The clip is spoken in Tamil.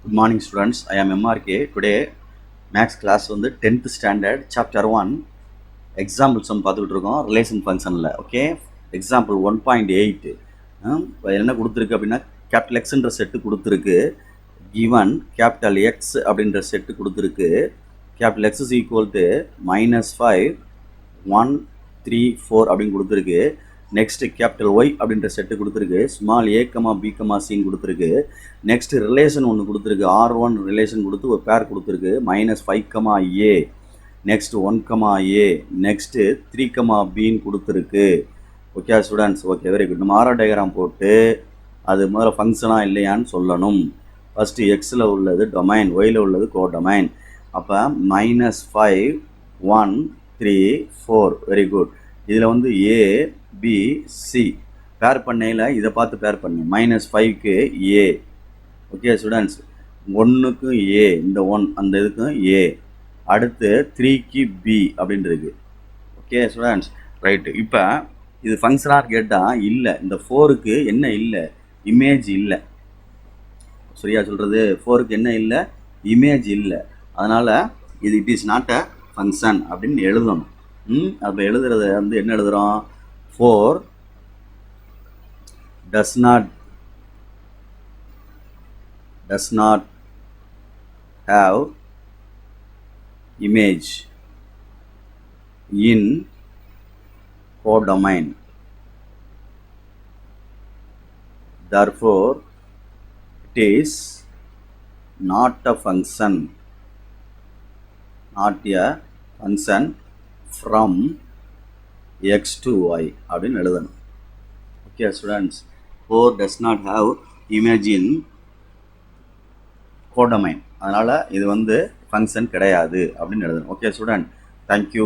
Good morning students, I am MRK. Today maths class வந்து 10th standard chapter 1 example sum பார்த்துக்கிட்டு இருக்கோம் relation functionல. ஓகே, example 1.8 என்ன கொடுத்துருக்கு அப்படின்னா capital X என்ற செட்டு கொடுத்துருக்கு, given capital X அப்படின்ற செட்டு கொடுத்துருக்கு, capital X is equal to -5 1 3 4 அப்படின்னு கொடுத்துருக்கு. நெக்ஸ்ட் கேபிட்டல் ஒய் அப்படின்ற செட்டு கொடுத்துருக்கு, small A comma B comma சின்னு கொடுத்துருக்கு. நெக்ஸ்ட் ரிலேஷன் ஒன்று கொடுத்துருக்கு, R1 ரிலேஷன் கொடுத்து ஒரு பேர் கொடுத்துருக்கு, -5 கமா ஏ, நெக்ஸ்ட் 1 கமா ஏ, நெக்ஸ்ட்டு 3 கமா பின்னு கொடுத்துருக்கு. Okay students, okay very good. நம்ம ஆரோ டயக்ராம் போட்டு அது முதல்ல ஃபங்க்ஷனாக இல்லையான்னு சொல்லணும். ஃபஸ்ட்டு எக்ஸில் உள்ளது டொமைன், ஒயில் உள்ளது கோடொமைன். அப்போ -5 1 3 4 வெரி குட். இதில் வந்து ஏ பி சி பேர் பண்ணையில் இதை பார்த்து பேர் பண்ணு. -5க்கு ஏ, ஓகே ஸ்டூடெண்ட்ஸ், 1க்கு ஏ, இந்த 1 அந்த இதுக்கும் ஏ, அடுத்து 3க்கு பி அப்படின்னு இருக்கு. Okay students, right. இப்போ இது ஃபங்க்ஷனாக கேட்டால் இல்லை, இந்த 4க்கு என்ன இல்லை, இமேஜ் இல்லை. சரியா சொல்கிறது, 4க்கு என்ன இல்லை, இமேஜ் இல்லை. அதனால் இது it is not a function அப்படின்னு எழுதணும். அப்போ எழுதுறத வந்து என்ன எழுதுகிறோம், 4 does not have image in codomain, therefore it is not a function from x to y அப்படின்னு எழுதணும். Okay students, 4 does not have image in codomain, அதனால் இது வந்து ஃபங்க்ஷன் கிடையாது அப்படின்னு எழுதணும். Okay student, thank you.